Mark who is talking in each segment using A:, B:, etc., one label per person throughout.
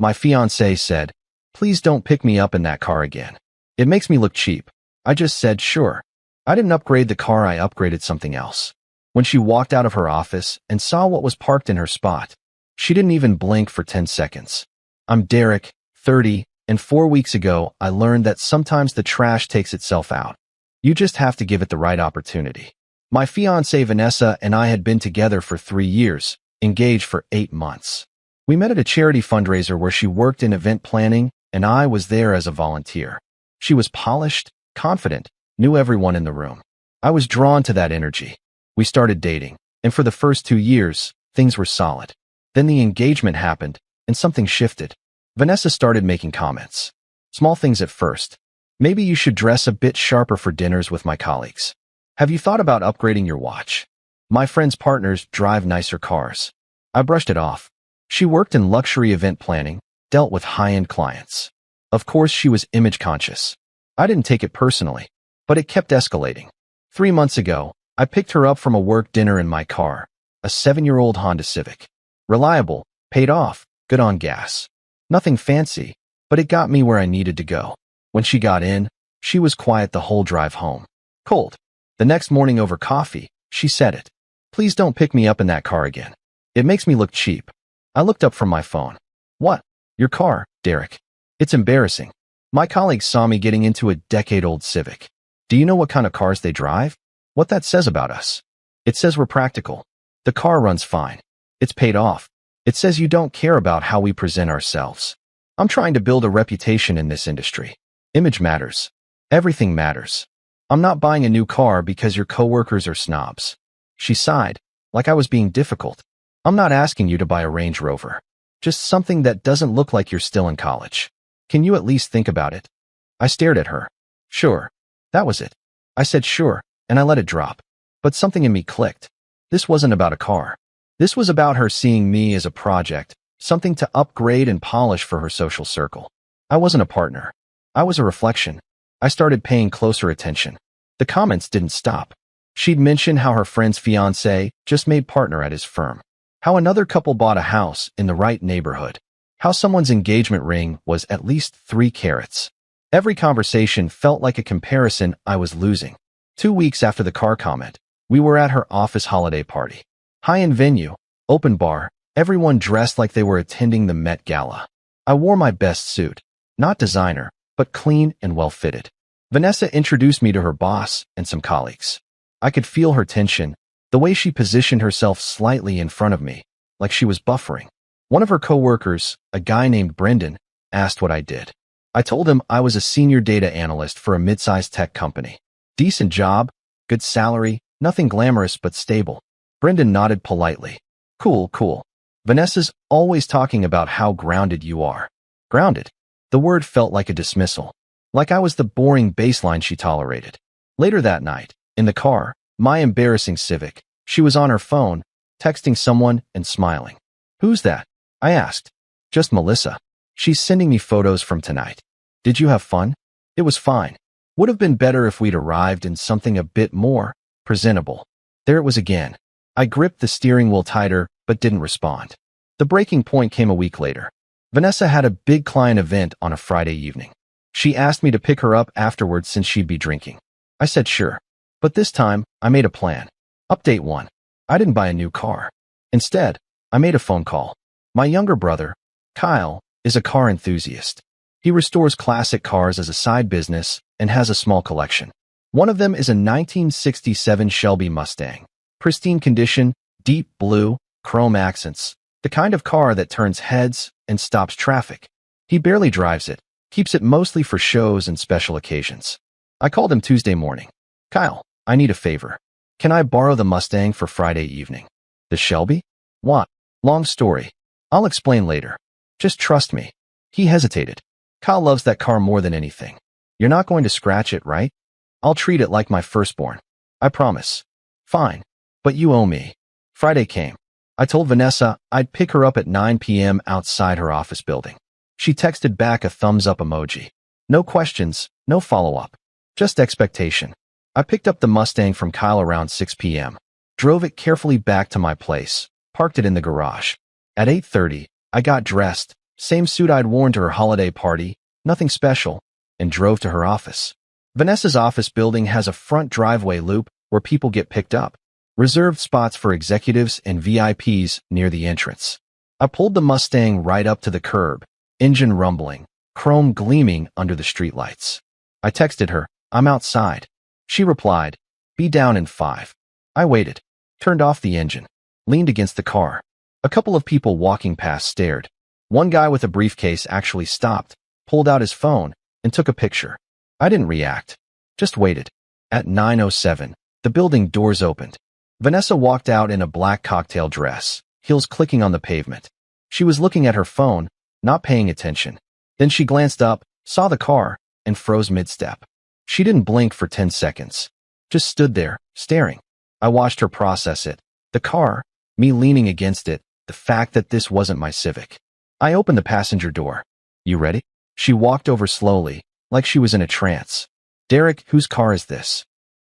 A: My fiancé said, "Please don't pick me up in that car again. It makes me look cheap." I just said, "Sure." I didn't upgrade the car, I upgraded something else. When she walked out of her office and saw what was parked in her spot, she didn't even blink for 10 seconds. I'm Derek, 30, and 4 weeks ago, I learned that sometimes the trash takes itself out. You just have to give it the right opportunity. My fiancée Vanessa and I had been together for 3 years, engaged for 8 months. We met at a charity fundraiser where she worked in event planning, and I was there as a volunteer. She was polished, confident, knew everyone in the room. I was drawn to that energy. We started dating, and for the first 2 years, things were solid. Then the engagement happened, and something shifted. Vanessa started making comments. Small things at first. "Maybe you should dress a bit sharper for dinners with my colleagues. Have you thought about upgrading your watch? My friends' partners drive nicer cars." I brushed it off. She worked in luxury event planning, dealt with high-end clients. Of course, she was image conscious. I didn't take it personally, but it kept escalating. 3 months ago, I picked her up from a work dinner in my car, a 7-year-old Honda Civic. Reliable, paid off, good on gas. Nothing fancy, but it got me where I needed to go. When she got in, she was quiet the whole drive home. Cold. The next morning over coffee, she said it. "Please don't pick me up in that car again. It makes me look cheap." I looked up from my phone. "What? Your car, Derek?" It's embarrassing. My colleagues saw me getting into a decade-old Civic. Do you know what kind of cars they drive? What that says about us? It says we're practical. The car runs fine. It's paid off. It says you don't care about how we present ourselves. I'm trying to build a reputation in this industry. Image matters. Everything matters. I'm not buying a new car because your coworkers are snobs. She sighed, like I was being difficult. I'm not asking you to buy a Range Rover. Just something that doesn't look like you're still in college. Can you at least think about it? I stared at her. Sure. That was it. I said sure, and I let it drop. But something in me clicked. This wasn't about a car. This was about her seeing me as a project, something to upgrade and polish for her social circle. I wasn't a partner. I was a reflection. I started paying closer attention. The comments didn't stop. She'd mention how her friend's fiancé just made partner at his firm. How another couple bought a house in the right neighborhood. How someone's engagement ring was at least 3 carats. Every conversation felt like a comparison I was losing. 2 weeks after the car comment, we were at her office holiday party. High-end venue, open bar, everyone dressed like they were attending the Met Gala. I wore my best suit. Not designer, but clean and well-fitted. Vanessa introduced me to her boss and some colleagues. I could feel her tension, the way she positioned herself slightly in front of me, like she was buffering. One of her coworkers, a guy named Brendan, asked what I did. I told him I was a senior data analyst for a mid-sized tech company. Decent job, good salary, nothing glamorous but stable. Brendan nodded politely. Cool, cool. Vanessa's always talking about how grounded you are. Grounded? The word felt like a dismissal. Like I was the boring baseline she tolerated. Later that night, in the car, my embarrassing Civic, she was on her phone, texting someone and smiling. Who's that? I asked. Just Melissa. She's sending me photos from tonight. Did you have fun? It was fine. Would have been better if we'd arrived in something a bit more presentable. There it was again. I gripped the steering wheel tighter, but didn't respond. The breaking point came a week later. Vanessa had a big client event on a Friday evening. She asked me to pick her up afterwards since she'd be drinking. I said sure. But this time, I made a plan. Update 1. I didn't buy a new car. Instead, I made a phone call. My younger brother, Kyle, is a car enthusiast. He restores classic cars as a side business and has a small collection. One of them is a 1967 Shelby Mustang. Pristine condition, deep blue, chrome accents. The kind of car that turns heads and stops traffic. He barely drives it, keeps it mostly for shows and special occasions. I called him Tuesday morning. Kyle, I need a favor. Can I borrow the Mustang for Friday evening? The Shelby? What? Long story. I'll explain later. Just trust me. He hesitated. Kyle loves that car more than anything. You're not going to scratch it, right? I'll treat it like my firstborn. I promise. Fine. But you owe me. Friday came. I told Vanessa I'd pick her up at 9 p.m. outside her office building. She texted back a thumbs-up emoji. No questions, no follow-up. Just expectation. I picked up the Mustang from Kyle around 6 p.m. Drove it carefully back to my place. Parked it in the garage. At 8:30, I got dressed, Same suit I'd worn to her holiday party, nothing special, and drove to her office. Vanessa's office building has a front driveway loop where people get picked up. Reserved spots for executives and VIPs near the entrance. I pulled the Mustang right up to the curb, engine rumbling, chrome gleaming under the streetlights. I texted her, "I'm outside." She replied, "Be down in 5. I waited, turned off the engine, leaned against the car. A couple of people walking past stared. One guy with a briefcase actually stopped, pulled out his phone, and took a picture. I didn't react, just waited. At 9:07, the building doors opened. Vanessa walked out in a black cocktail dress, heels clicking on the pavement. She was looking at her phone, not paying attention. Then she glanced up, saw the car, and froze mid-step. She didn't blink for 10 seconds. Just stood there, staring. I watched her process it. The car, me leaning against it, the fact that this wasn't my Civic. I opened the passenger door. "You ready?" She walked over slowly, like she was in a trance. "Derek, whose car is this?"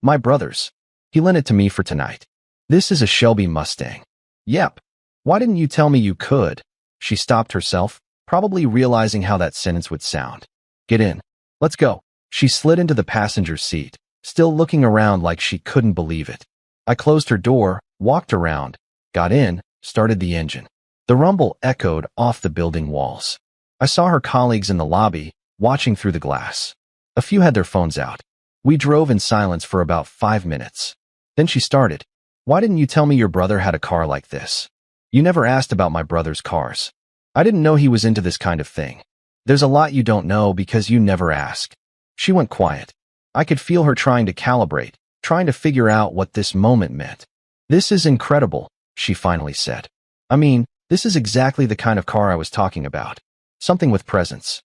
A: "My brother's. He lent it to me for tonight." "This is a Shelby Mustang." "Yep. Why didn't you tell me you could?" She stopped herself, probably realizing how that sentence would sound. "Get in. Let's go." She slid into the passenger seat, still looking around like she couldn't believe it. I closed her door, walked around, got in, started the engine. The rumble echoed off the building walls. I saw her colleagues in the lobby, watching through the glass. A few had their phones out. We drove in silence for about 5 minutes. Then she started. "Why didn't you tell me your brother had a car like this? You never asked about my brother's cars. I didn't know he was into this kind of thing. There's a lot you don't know because you never ask." She went quiet. I could feel her trying to calibrate, trying to figure out what this moment meant. "This is incredible," she finally said. "I mean, this is exactly the kind of car I was talking about. Something with presence."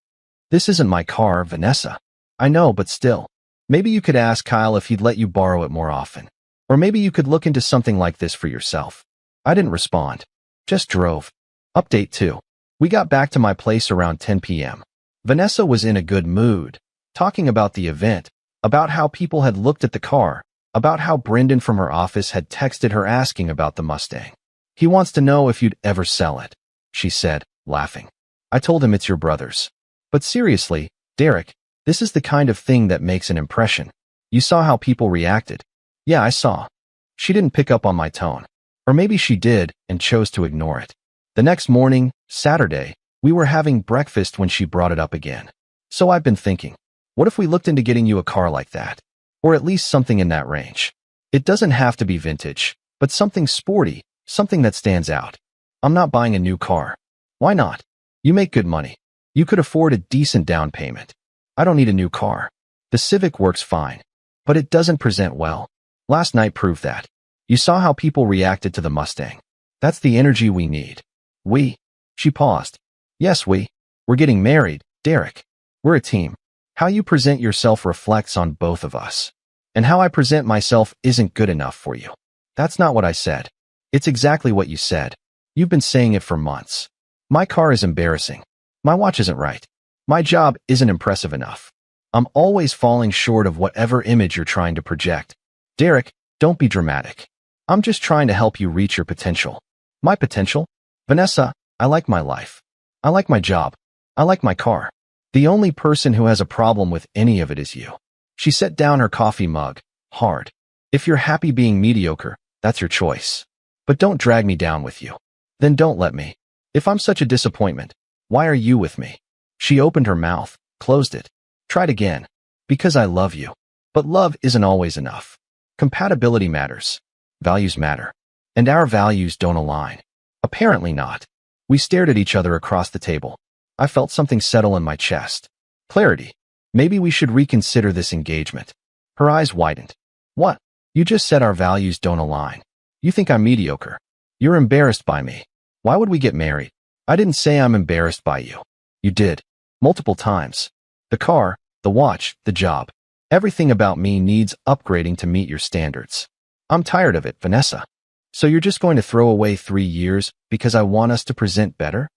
A: "This isn't my car, Vanessa." "I know, but still. Maybe you could ask Kyle if he'd let you borrow it more often. Or maybe you could look into something like this for yourself." I didn't respond. Just drove. Update 2. We got back to my place around 10 p.m. Vanessa was in a good mood, talking about the event, about how people had looked at the car, about how Brendan from her office had texted her asking about the Mustang. "He wants to know if you'd ever sell it," she said, laughing. I told him it's your brother's. "But seriously, Derek, this is the kind of thing that makes an impression. You saw how people reacted." "Yeah, I saw." She didn't pick up on my tone. Or maybe she did and chose to ignore it. The next morning, Saturday, we were having breakfast when she brought it up again. "So I've been thinking, what if we looked into getting you a car like that? Or at least something in that range. It doesn't have to be vintage, but something sporty, something that stands out." "I'm not buying a new car." "Why not? You make good money. You could afford a decent down payment." "I don't need a new car. The Civic works fine. But it doesn't present well. Last night proved that. You saw how people reacted to the Mustang. That's the energy we need." "We?" She paused. "Yes, we. We're getting married, Derek. We're a team. How you present yourself reflects on both of us. And how I present myself isn't good enough for you." "That's not what I said." "It's exactly what you said. You've been saying it for months. My car is embarrassing. My watch isn't right. My job isn't impressive enough. I'm always falling short of whatever image you're trying to project. Derek, don't be dramatic. I'm just trying to help you reach your potential." "My potential? Vanessa, I like my life. I like my job. I like my car. The only person who has a problem with any of it is you." She set down her coffee mug, hard. "If you're happy being mediocre, that's your choice. But don't drag me down with you. Then don't let me. If I'm such a disappointment, why are you with me?" She opened her mouth, closed it, tried again. "Because I love you. But love isn't always enough. Compatibility matters. Values matter. And our values don't align." "Apparently not." We stared at each other across the table. I felt something settle in my chest. Clarity. Maybe we should reconsider this engagement. Her eyes widened. "What? You just said our values don't align. You think I'm mediocre. You're embarrassed by me. Why would we get married?" "I didn't say I'm embarrassed by you." "You did. Multiple times. The car, the watch, the job. Everything about me needs upgrading to meet your standards. I'm tired of it, Vanessa." "So you're just going to throw away 3 years because I want us to present better?"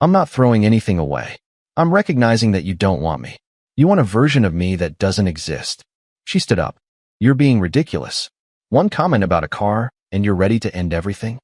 A: "I'm not throwing anything away. I'm recognizing that you don't want me. You want a version of me that doesn't exist." She stood up. "You're being ridiculous. One comment about a car, and you're ready to end everything?"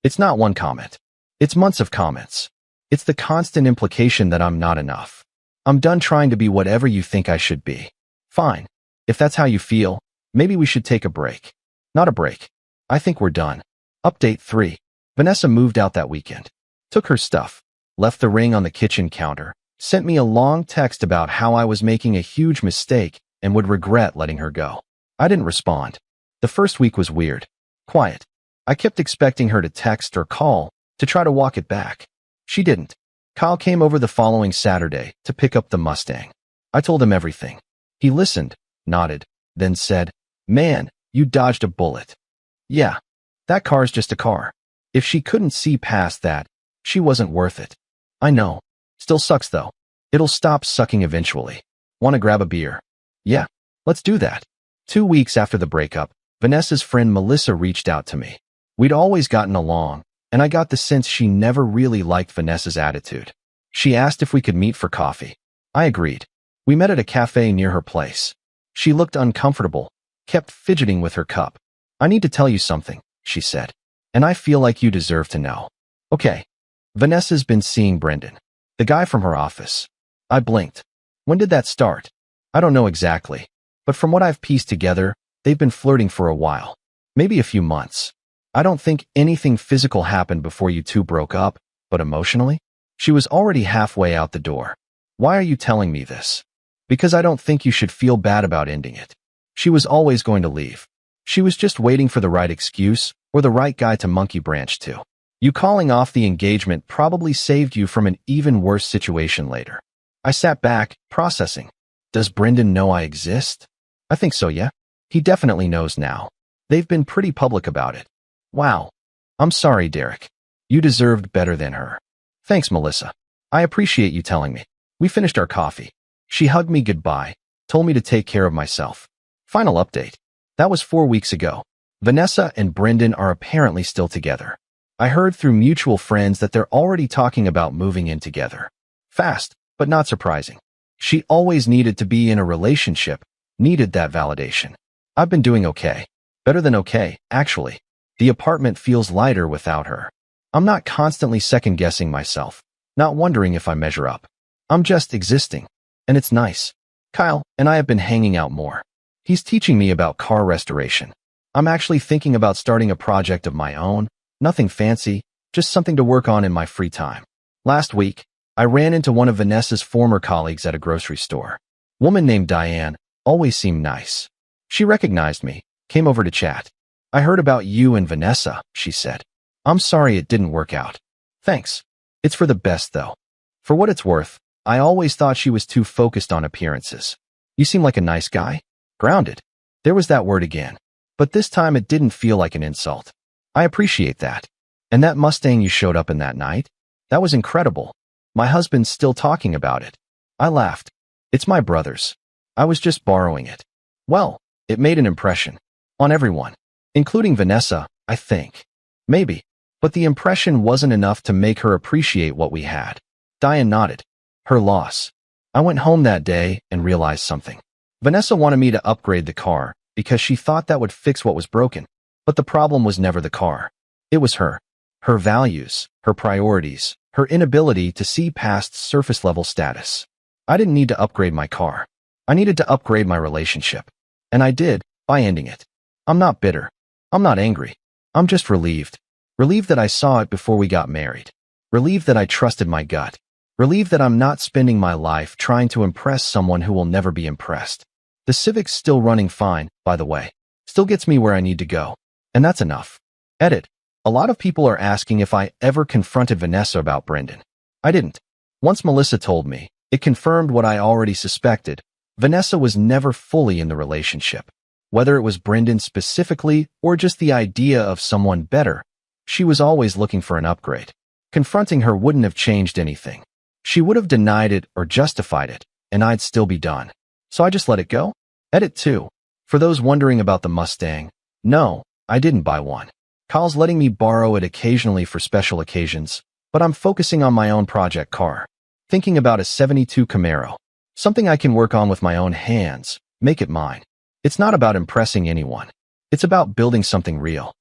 A: "It's not one comment. It's months of comments. It's the constant implication that I'm not enough. I'm done trying to be whatever you think I should be. Fine. If that's how you feel, maybe we should take a break. Not a break. I think we're done. Update 3. Vanessa moved out that weekend. Took her stuff. Left the ring on the kitchen counter. Sent me a long text about how I was making a huge mistake and would regret letting her go. I didn't respond. The first week was weird. Quiet. I kept expecting her to text or call to try to walk it back. She didn't. Kyle came over the following Saturday to pick up the Mustang. I told him everything. He listened, nodded, then said, "Man, you dodged a bullet." Yeah, that car's just a car. If she couldn't see past that, she wasn't worth it. I know. Still sucks though. It'll stop sucking eventually. Want to grab a beer? Yeah, let's do that. 2 weeks after the breakup, Vanessa's friend Melissa reached out to me. We'd always gotten along, and I got the sense she never really liked Vanessa's attitude. She asked if we could meet for coffee. I agreed. We met at a cafe near her place. She looked uncomfortable, kept fidgeting with her cup. "I need to tell you something," she said, "and I feel like you deserve to know." "Okay." Vanessa's been seeing Brendan, the guy from her office. I blinked. When did that start? I don't know exactly, but from what I've pieced together, they've been flirting for a while. Maybe a few months. I don't think anything physical happened before you two broke up, but emotionally? She was already halfway out the door. "Why are you telling me this?" "Because I don't think you should feel bad about ending it. She was always going to leave. She was just waiting for the right excuse or the right guy to monkey branch to. You calling off the engagement probably saved you from an even worse situation later." I sat back, processing. Does Brendan know I exist? I think so, yeah. He definitely knows now. They've been pretty public about it. Wow. I'm sorry, Derek. You deserved better than her. Thanks, Melissa. I appreciate you telling me. We finished our coffee. She hugged me goodbye, told me to take care of myself. Final update. That was 4 weeks ago. Vanessa and Brendan are apparently still together. I heard through mutual friends that they're already talking about moving in together. Fast, but not surprising. She always needed to be in a relationship, needed that validation. I've been doing okay. Better than okay, actually. The apartment feels lighter without her. I'm not constantly second-guessing myself, not wondering if I measure up. I'm just existing, and it's nice. Kyle and I have been hanging out more. He's teaching me about car restoration. I'm actually thinking about starting a project of my own, nothing fancy, just something to work on in my free time. Last week, I ran into one of Vanessa's former colleagues at a grocery store. Woman named Diane, always seemed nice. She recognized me, came over to chat. "I heard about you and Vanessa," she said. "I'm sorry it didn't work out." "Thanks. It's for the best, though." For what it's worth, I always thought she was too focused on appearances. "You seem like a nice guy." Grounded. There was that word again. But this time it didn't feel like an insult. "I appreciate that. And that Mustang you showed up in that night? That was incredible. My husband's still talking about it." I laughed. "It's my brother's. I was just borrowing it." Well, it made an impression. On everyone. Including Vanessa, I think. Maybe. But the impression wasn't enough to make her appreciate what we had. Diane nodded. Her loss. I went home that day and realized something. Vanessa wanted me to upgrade the car because she thought that would fix what was broken. But the problem was never the car. It was her. Her values, her priorities, her inability to see past surface-level status. I didn't need to upgrade my car. I needed to upgrade my relationship. And I did, by ending it. I'm not bitter. I'm not angry. I'm just relieved. Relieved that I saw it before we got married. Relieved that I trusted my gut. Relieved that I'm not spending my life trying to impress someone who will never be impressed. The Civic's still running fine, by the way. Still gets me where I need to go. And that's enough. Edit. A lot of people are asking if I ever confronted Vanessa about Brendan. I didn't. Once Melissa told me, it confirmed what I already suspected. Vanessa was never fully in the relationship. Whether it was Brendan specifically or just the idea of someone better, she was always looking for an upgrade. Confronting her wouldn't have changed anything. She would have denied it or justified it, and I'd still be done. So I just let it go? Edit 2. For those wondering about the Mustang, no, I didn't buy one. Kyle's letting me borrow it occasionally for special occasions, but I'm focusing on my own project car. Thinking about a '72 Camaro. Something I can work on with my own hands, make it mine. It's not about impressing anyone. It's about building something real.